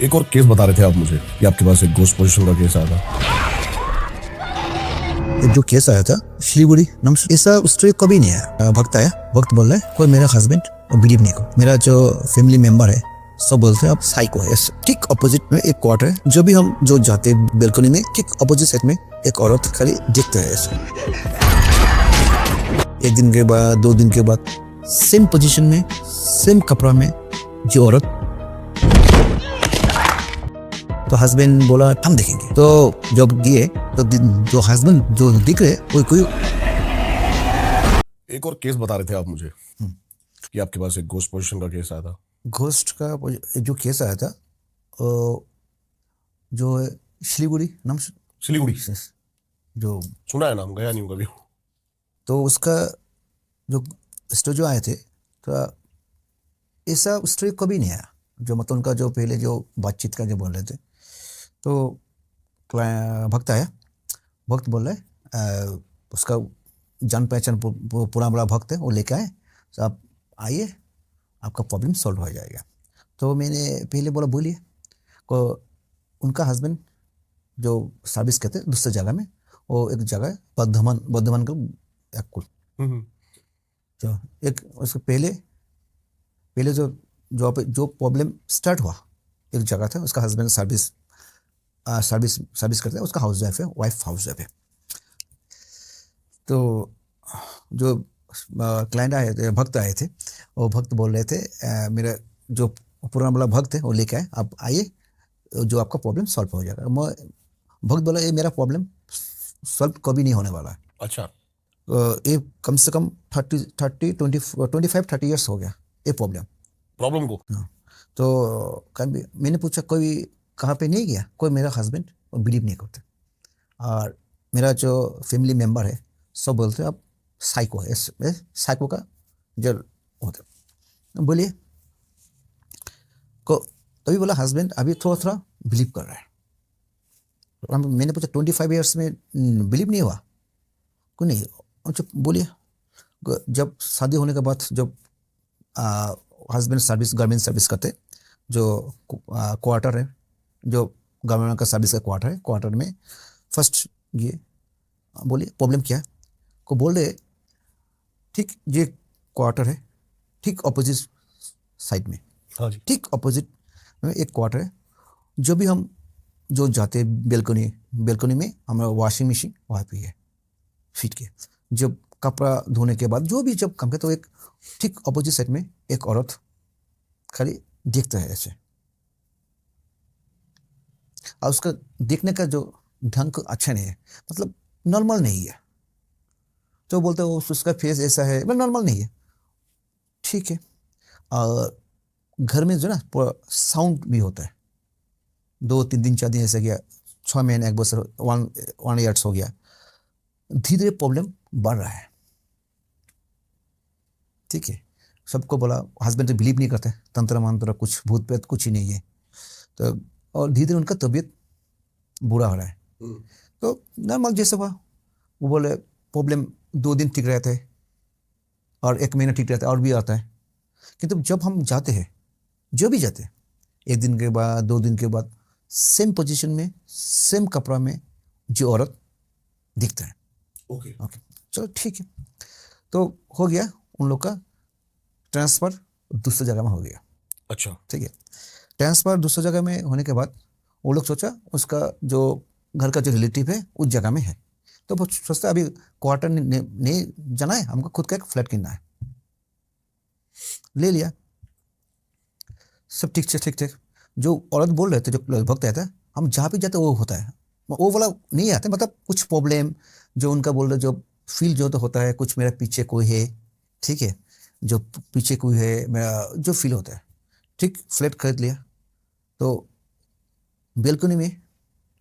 एक और केस बता रहे थे आप मुझे कि आपके पास एक गोस्ट पोजीशन का केस आया था। एक जो केस आया था शिलीगुड़ी नाम से, ऐसा स्टोरी कभी नहीं आया। भक्त आया, भक्त बोल रहा है कोई मेरा हस्बैंड और बिलीव नहीं को, मेरा जो फैमिली मेंबर है सब बोलते हैं आप साइको है। ठीक अपोजिट में एक क्वार्टर है, जो भी हम जो जाते हैं बेलकनी में, ठीक अपोजिट साइड में एक औरत खाली देखते है ऐसे। एक दिन के बाद, 2 दिन के बाद सेम पोजीशन में, सेम कपड़ा में जो औरत, तो हस्बैंड बोला हम देखेंगे। तो जब गए तो जो हस्बैंड जो दिख रहे कोई कोई। एक और केस बता रहे थे आप मुझे कि आपके पास एक गोस्ट पोजीशन का केस आया था। घोस्ट का जो केस आया था जो शिलीगुड़ी नाम से, सिलीगुड़ी जो सुना है नाम, गया नहीं हूँ कभी। तो उसका जो स्टोरी जो आए थे तो ऐसा स्टोरी कभी नहीं आया। जो मतलब उनका जो पहले जो बातचीत का जो बोल रहे थे, तो भक्त आया, भक्त बोल रहे उसका जान पहचान पूरा बड़ा भक्त है, वो लेके आए तो आप आइए आपका प्रॉब्लम सॉल्व हो जाएगा। तो मैंने पहले बोला बोलिए को, उनका हस्बैंड जो सर्विस करते दूसरे जगह में, वो एक जगह बर्धमान बर्धमान का एक कुल, तो एक उसके पहले पहले जो प्रॉब्लम स्टार्ट हुआ एक जगह था, उसका हस्बैंड सर्विस करता है, उसका हाउस वाइफ है, वाइफ हाउस वाइफ है। तो जो क्लाइंट आए थे, भक्त आए थे, वो भक्त बोल रहे थे मेरा जो पुराना वाला भक्त है वो लेके आए, आप आइए जो आपका प्रॉब्लम सॉल्व हो जाएगा। मैं भक्त बोला ये मेरा प्रॉब्लम सॉल्व कभी नहीं होने वाला है। अच्छा। ये कम से कम 25-30 ईयर्स हो गया ये प्रॉब्लम को। हाँ। तो कभी मैंने पूछा कोई कहाँ पे नहीं गया, कोई मेरा हस्बैंड और बिलीव नहीं करते, और मेरा जो फैमिली मेंबर है सब बोलते हैं आप साइको है, साइको का जो होता। बोलिए को, तभी बोला हस्बैंड अभी थोड़ा थोड़ा बिलीव कर रहा है। मैंने पूछा 25 ईयर्स में बिलीव नहीं हुआ को? नहीं। अच्छा बोलिए, जब शादी होने के बाद जब हस्बैंड सर्विस गवर्नमेंट सर्विस करते, जो क्वार्टर है, जो गवर्नमेंट का सर्विस का क्वार्टर है, क्वार्टर में फर्स्ट ये बोलिए प्रॉब्लम क्या है को बोल रहे, ठीक ये क्वार्टर है, ठीक अपोजिट साइड में, हाँ जी। ठीक अपोजिट में एक क्वार्टर है, जो भी हम जो जाते हैं बेलकनी में हमारा वॉशिंग मशीन वहाँ पे है फिट के, जब कपड़ा धोने के बाद जो भी जब काम करते तो एक ठीक अपोजिट साइड में एक औरत खाली देखता है ऐसे, और उसका देखने का जो ढंग अच्छा नहीं है, मतलब नॉर्मल नहीं है। तो बोलते हो उसका फेस ऐसा है, मतलब नॉर्मल नहीं है, ठीक है। और घर में जो ना पूरा साउंड भी होता है, 2-3 दिन 4 दिन ऐसा गया, 6 महीने 1 बरस 1 ईयर्स हो गया, धीरे धीरे प्रॉब्लम बढ़ रहा है, ठीक है। सबको बोला, हस्बैंड तो बिलीव नहीं करते, तंत्र मंत्र कुछ भूत प्रेत कुछ ही नहीं है, तो और धीरे धीरे उनका तबीयत बुरा हो रहा है। तो नॉर्मल जैसे हुआ, वो बोले प्रॉब्लम 2 दिन ठीक रहते हैं और 1 महीना ठीक रहता है और भी आता है, किंतु जब हम जाते हैं, जो भी जाते हैं, 1 दिन के बाद 2 दिन के बाद सेम पोजीशन में, सेम कपड़ा में जो औरत दिखता है। ओके। ओके चलो ठीक है। तो हो गया उन लोग का ट्रांसफ़र दूसरी जगह में हो गया। अच्छा। ठीक है, ट्रांसफ़र दूसरी जगह में होने के बाद वो लोग सोचा उसका जो घर का जो रिलेटिव है उस जगह में है, तो वो सोचता अभी क्वार्टर नहीं जाना है, हमको खुद का एक फ्लैट कितना है, ले लिया, सब ठीक ठीक। जो औरत बोल रहे थे, जो भक्त आया था, हम जहाँ भी जाते वो होता है, वो वाला नहीं आता, मतलब कुछ प्रॉब्लम जो उनका बोल रहे, जो फील जो तो होता है कुछ मेरा पीछे कोई है, ठीक है, जो पीछे कोई है मेरा जो फील होता है, ठीक। फ्लैट खरीद लिया, तो बेलकनी में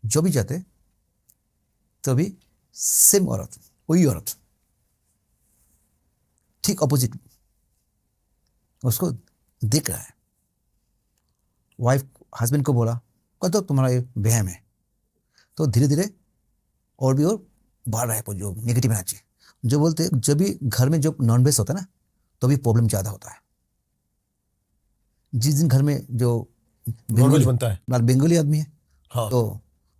जो भी जाते तो भी सेम औरत, वही औरत ठीक अपोजिट उसको देख रहा है। वाइफ हस्बैंड को बोला तो तुम्हारा ये वहम है, तो धीरे धीरे और भी और बढ़ रहा है जो नेगेटिव एनर्जी। जो बोलते जब भी घर में जो नॉन वेज होता है ना, तो भी प्रॉब्लम ज़्यादा होता है। जिस दिन घर में जो नॉनवेज बनता है। बंगाली आदमी है, हाँ तो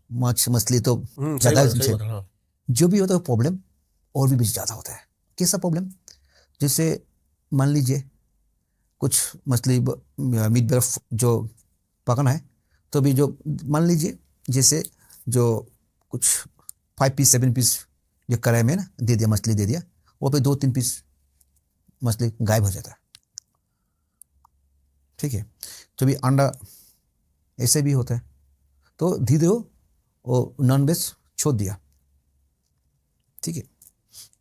माछ मछली तो सही ज़्यादा बात है, सही बात है, हाँ। जो भी होता है प्रॉब्लम और भी ज़्यादा होता है। कैसा प्रॉब्लम? जैसे मान लीजिए कुछ मछली मीट बर्फ जो पकाना है, तो भी जो मान लीजिए जैसे जो कुछ 5 पीस 7 पीस जो कढ़ाई में ना दे दिया, मछली दे दिया, वो पे 2-3 पीस मछली गायब हो जाता है। ठीक है, तो भी अंडा ऐसे भी होता है। तो धीरे वो नॉन वेज छोड़ दिया, ठीक है,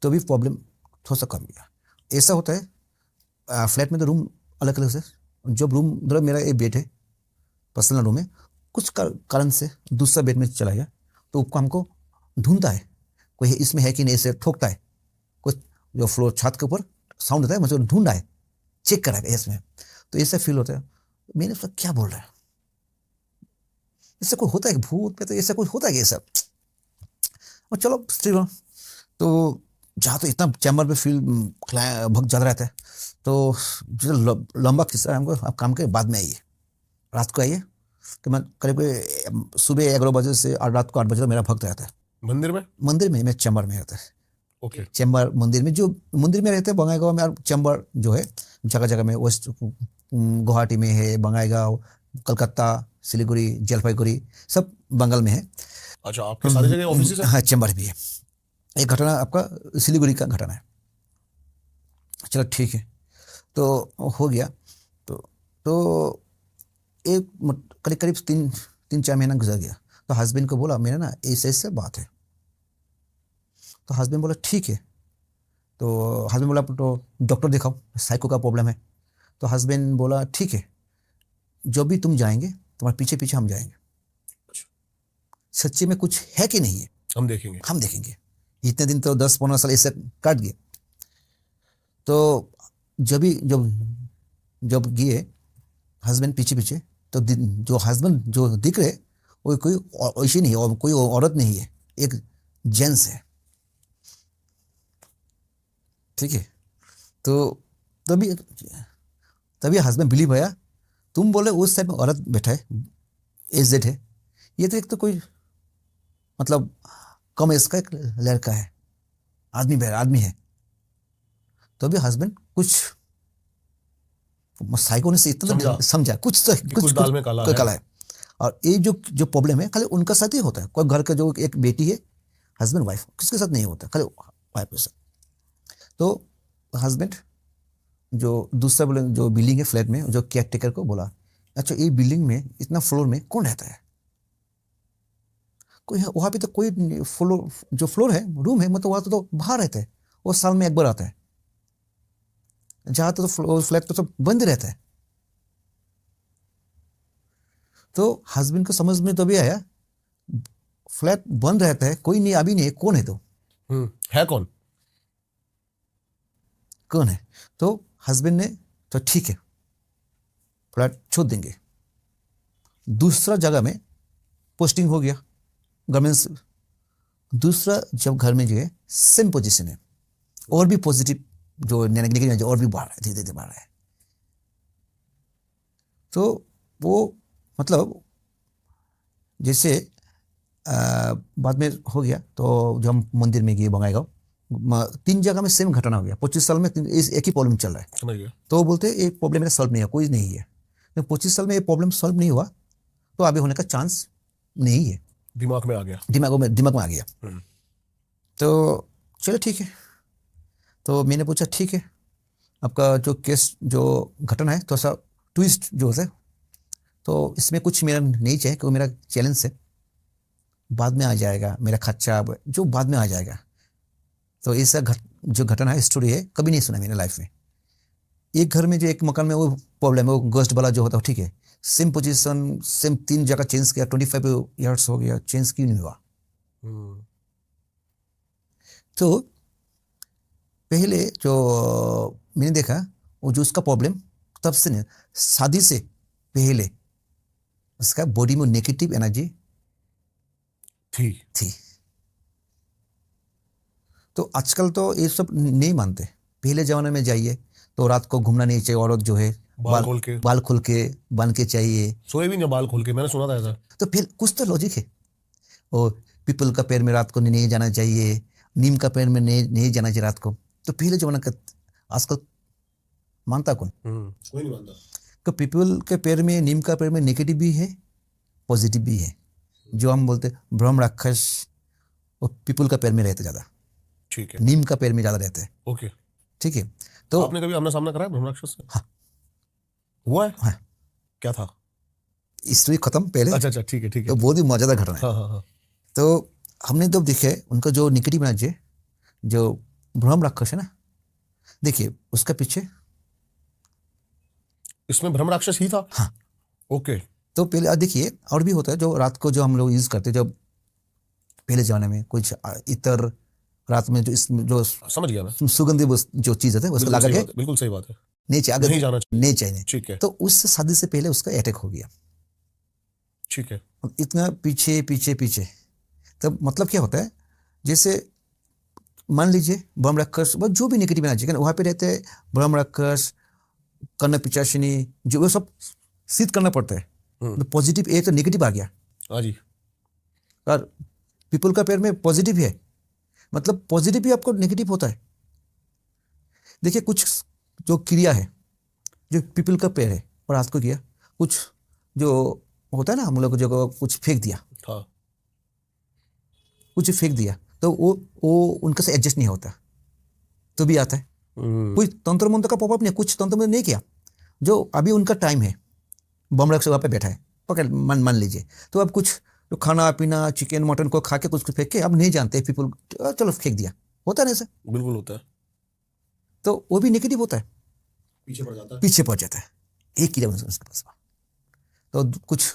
तो भी प्रॉब्लम थोड़ा सा कम गया। ऐसा होता है फ्लैट में तो रूम अलग अलग से, जब रूम मतलब मेरा एक बेड है, पर्सनल रूम है, कुछ कारण से दूसरा बेड में चला गया, तो हमको ढूंढता है कोई इसमें है कि नहीं, ऐसे ठोकता है, कुछ जो फ्लोर छत के ऊपर साउंड होता है, मुझे ढूंढा है, चेक करा है इसमें, तो ऐसा फील होता है। मैंने उसका क्या बोल रहा है, इससे कोई होता है कि भूत पे, तो ऐसा कुछ होता है कि ऐसा, और चलो स्त्री तो जहाँ तो इतना चैम्बर पे फील बहुत ज़्यादा रहता है, तो जो लंबा किस्सा है हमको, आप काम के बाद में आइए, रात को आइए, कि मैं करीब सुबह 11 बजे से और रात को 8 बजे तक मेरा भक्त रहता है मंदिर में। मंदिर में, मैं चैम्बर में रहता है। ओके। चैम्बर मंदिर में, जो मंदिर में रहते हैं बंगाईगांव में, और चैम्बर जो है जगह जगह में, वेस्ट गुवाहाटी में है, बंगाईगांव, कलकत्ता, सिलीगुड़ी, जलपाईगुड़ी, सब बंगाल में है। अच्छा, आपके सारी जगह ऑफिस है? हाँ, चैम्बर भी है। एक घटना आपका सिलीगुड़ी का घटना है। चलो ठीक है, तो हो गया, तो एक करीब करीब 3-4 महीना गुजर गया, तो हस्बैंड को बोला मेरा ना ऐसे बात है, तो हस्बैंड बोला ठीक है, तो हस्बैंड बोला तो डॉक्टर दिखाओ, साइको का प्रॉब्लम है। तो हस्बैंड बोला ठीक है, जो भी तुम जाएंगे तुम्हारे पीछे पीछे हम जाएंगे, सच्ची में कुछ है कि नहीं है हम देखेंगे, हम देखेंगे। इतने दिन तो 10-15 साल ऐसे काट गए, तो जब गए हस्बैंड पीछे पीछे, तो जो हस्बैंड जो दिख रहे वो कोई ऐसी नहीं है, और कोई औरत नहीं है, एक जेंट्स है, ठीक है। तो तभी हस्बैंड बिलीव आया, तुम बोले उस साइड में औरत बैठा है, एजेड है, ये तो एक तो कोई मतलब कम एज का एक लड़का है, आदमी है। तो अभी हस्बैंड कुछ साइको ने से इतना समझा, कुछ दाल में काला है। और ये जो प्रॉब्लम है खाली उनका साथ ही होता है, कोई घर का जो एक बेटी है, हस्बैंड वाइफ, किसके साथ नहीं होता, खाली वाइफ के साथ। तो हस्बैंड जो दूसरा बोले जो बिल्डिंग है फ्लैट में, जो केयर टेकर को बोला, अच्छा ये बिल्डिंग में इतना फ्लोर में कौन रहता है, कोई वहाँ पे तो कोई फ्लोर, जो फ्लोर है रूम है, मतलब वहाँ तो बाहर रहता है, वो साल में एक बार आता है, जहाँ तो फ्लैट तो सब बंद रहता है। तो हस्बैंड को समझ में तो भी आया, फ्लैट बंद रहता है, कोई नहीं, अभी नहीं है, कौन है, तो है कौन है। तो हस्बैंड ने तो ठीक है फ्लैट छोड़ देंगे, दूसरा जगह में पोस्टिंग हो गया गवर्नमेंट। दूसरा जब घर में जो है सेम पोजीशन है, और भी पॉजिटिव जो नेगेटिव और भी बढ़ रहा है, धीरे धीरे बढ़ रहा है। तो वो मतलब जैसे बाद में हो गया, तो जब हम मंदिर में गए बंगाईगांव, 3 जगह में सेम घटना हो गया, 25 साल में एक ही प्रॉब्लम चल रहा है। तो वो बोलते ये प्रॉब्लम मेरा सॉल्व नहीं है, कोई नहीं है, तो 25 साल में ये प्रॉब्लम सॉल्व नहीं हुआ, तो आगे होने का चांस नहीं है, दिमाग में आ गया, दिमाग में आ गया। तो चलो ठीक है, तो मैंने पूछा ठीक है आपका जो केस जो घटना है, थोड़ा सा ट्विस्ट जो है, तो इसमें कुछ मेरा नहीं चाहिए, क्योंकि मेरा चैलेंज है, बाद में आ जाएगा, मेरा खर्चा जो बाद में आ जाएगा। तो ऐसा जो घटना है, स्टोरी है, कभी नहीं सुना मैंने लाइफ में। एक घर में जो एक मकान में वो प्रॉब्लम है, वो गोस्ट वाला जो होता है, ठीक है, सेम पोजीशन, सेम 3 जगह चेंज किया, 25 ईयर्स हो गया, चेंज क्यों नहीं हुआ। तो पहले जो मैंने देखा, वो जो उसका प्रॉब्लम तब से नहीं, शादी से पहले उसका बॉडी में नेगेटिव एनर्जी थी। तो आजकल तो ये सब नहीं मानते, पहले जमाने में जाइए तो रात को घूमना नहीं चाहिए, औरत जो है बाल खोल के बन के चाहिए। सोए भी नहीं बाल खोल के, मैंने सुना था ऐसा। तो फिर कुछ तो लॉजिक है। और पीपल का पेड़ में रात को नहीं जाना चाहिए, नीम का पेड़ में नहीं जाना चाहिए रात को। तो पहले जमाना का आजकल मानता कौन? कोई नहीं मानता। तो पीपल के पेड़ में, नीम का पेड़ में नेगेटिव भी है, पॉजिटिव भी है। जो हम बोलते ब्रह्म राक्षस वो पीपल का पेड़ में रहते ज़्यादा, ठीक है, नीम का पेड़ में ज़्यादा रहते हैं। ओके, ठीक है। तो आपने कभी आमना सामना करा है ब्रह्म राक्षस से? हाँ। हुआ है? हाँ। क्या था? स्टोरी खत्म पहले। अच्छा, ठीक है। तो बहुत ही मजेदार घटना है। हाँ। तो हमने जब देखे उनका जो नेगेटिव एनर्जी, जो ब्रह्म राक्षस है ना, देखिए उसका पीछे इसमें ब्रह्म राक्षस ही था। हाँ। ओके। तो पहले देखिए और भी होता है जो रात को जो हम लोग यूज करते, जब पहले जमाने में कुछ इतर रात में जो समझ गया मैं। सुगंधी जो चीज होता है उसको लगा के बिल्कुल सही बात है, नहीं चाहिए, नहीं जाना चाहिए। नहीं चाहिए। ठीक है, तो उस शादी से पहले उसका अटैक हो गया। ठीक है। इतना पीछे पीछे पीछे, तब मतलब क्या होता है, जैसे मान लीजिए ब्रह्म राक्षस जो भी नेगेटिव एनर्जी वहां पे रहते हैं, ब्रह्म राक्षस, कर्ण पिचाशिनी, जो वो सब सिद्ध करना पड़ता है। तो पॉजिटिव एक तो नेगेटिव आ गया। हाँ जी। और पीपल का पेड़ में पॉजिटिव है, मतलब पॉजिटिव भी आपको नेगेटिव होता है। देखिए कुछ जो क्रिया है, जो पीपल का पेड़ है और रात को किया, कुछ जो होता है ना हम लोग जो कुछ फेंक दिया, हाँ। कुछ फेंक दिया तो वो उनके से एडजस्ट नहीं होता, तो भी आता है। कोई तंत्र मंत्र का पॉपअप नहीं, कुछ तंत्र मंत्र नहीं किया, जो अभी उनका टाइम है, बम रख से वहाँ पे बैठा है, पकड़ मान लीजिए। तो अब कुछ तो खाना पीना चिकन मटन को खा के कुछ फेंक के, अब नहीं जानते पीपल, चलो फेंक दिया, होता है ना ऐसा? बिल्कुल होता है। तो वो भी नेगेटिव होता है, पीछे पड़ जाता है। एक कीड़ा उसके पास। तो कुछ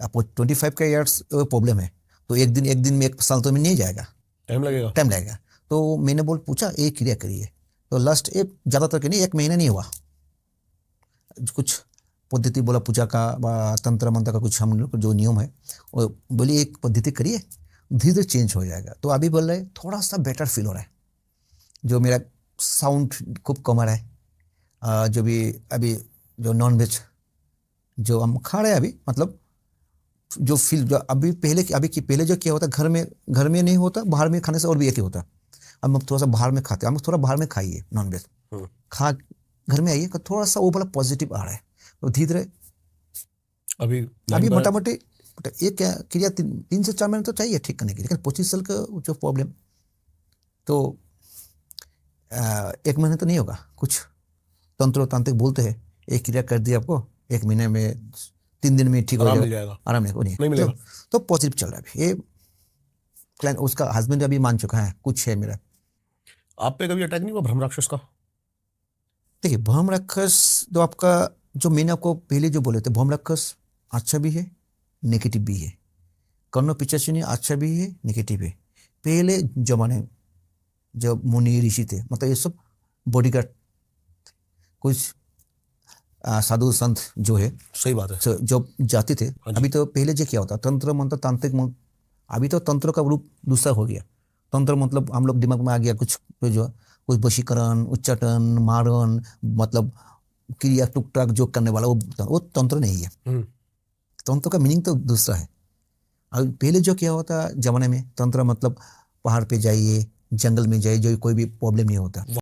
आपको 25 का ईयर्स प्रॉब्लम है, तो एक दिन में, एक साल तो में नहीं जाएगा, टाइम लगेगा। तो मैंने पूछा एक क्रिया करिए, तो लास्ट एक ज़्यादातर के नहीं, 1 महीना नहीं हुआ, कुछ पद्धति बोला पूजा का, तंत्र मंत्र का कुछ हम लोग जो नियम है, वो बोली एक पद्धति करिए, धीरे धीरे चेंज हो जाएगा। तो अभी बोल रहे थोड़ा सा बेटर फील हो रहा है, जो मेरा साउंड खूब कम आ रहा है, जो भी अभी जो नॉन वेज जो हम खा रहे हैं अभी, मतलब जो फील जो अभी पहले जो क्या होता घर में नहीं होता, बाहर में खाने से और भी एक ही होता। अब हम थोड़ा सा बाहर में खाते हैं, हम थोड़ा बाहर में खाइए नॉन वेज, खा घर में आइए तो थोड़ा सा वो बड़ा पॉजिटिव आ रहा है। तो धीरे धीरे अभी मोटामोटी एक क्रिया 3 से 4 महीने तो चाहिए ठीक करने के लिए, लेकिन 25 साल का जो प्रॉब्लम, तो 1 महीने तो नहीं होगा। कुछ तंत्रिक बोलते हैं एक क्रिया कर दी आपको 1 महीने में, 3 दिन में ठीक हो जाएगा, आराम नहीं मिलेगा। तो पॉजिटिव चल रहा है अभी। ये क्लाइंट उसका हस्बैंड अभी मान चुका है, कुछ है मेरा। आप पे कभी अटैक नहीं हुआ ब्रह्म राक्षस का? देखिए ब्रह्म राक्षस तो आपका जो मैंने आपको पहले जो बोले थे, ब्रह्म राक्षस अच्छा भी है नेगेटिव भी है, कर्ण पिशाचिनी अच्छा भी है नेगेटिव है। पहले जमाने जब मुनि ऋषि थे, मतलब ये सब बॉडीगार्ड, कुछ साधु संत जो है, सही बात है, जो जाते थे। अभी तो पहले जो क्या होता तंत्र मंत्र तांत्रिक मंत्र, अभी तो तंत्र का रूप दूसरा हो गया। तंत्र मतलब हम लोग दिमाग में आ गया कुछ कुछ वशीकरण, उच्चाटन, मारण, मतलब क्रिया टुक टाक जो करने वाला, वो तंत्र नहीं है। तंत्र का मीनिंग तो दूसरा है। अब पहले जो क्या होता जमाने में, तंत्र मतलब पहाड़ पे जाइए, जंगल में जाइए, जो कोई भी प्रॉब्लम नहीं होता।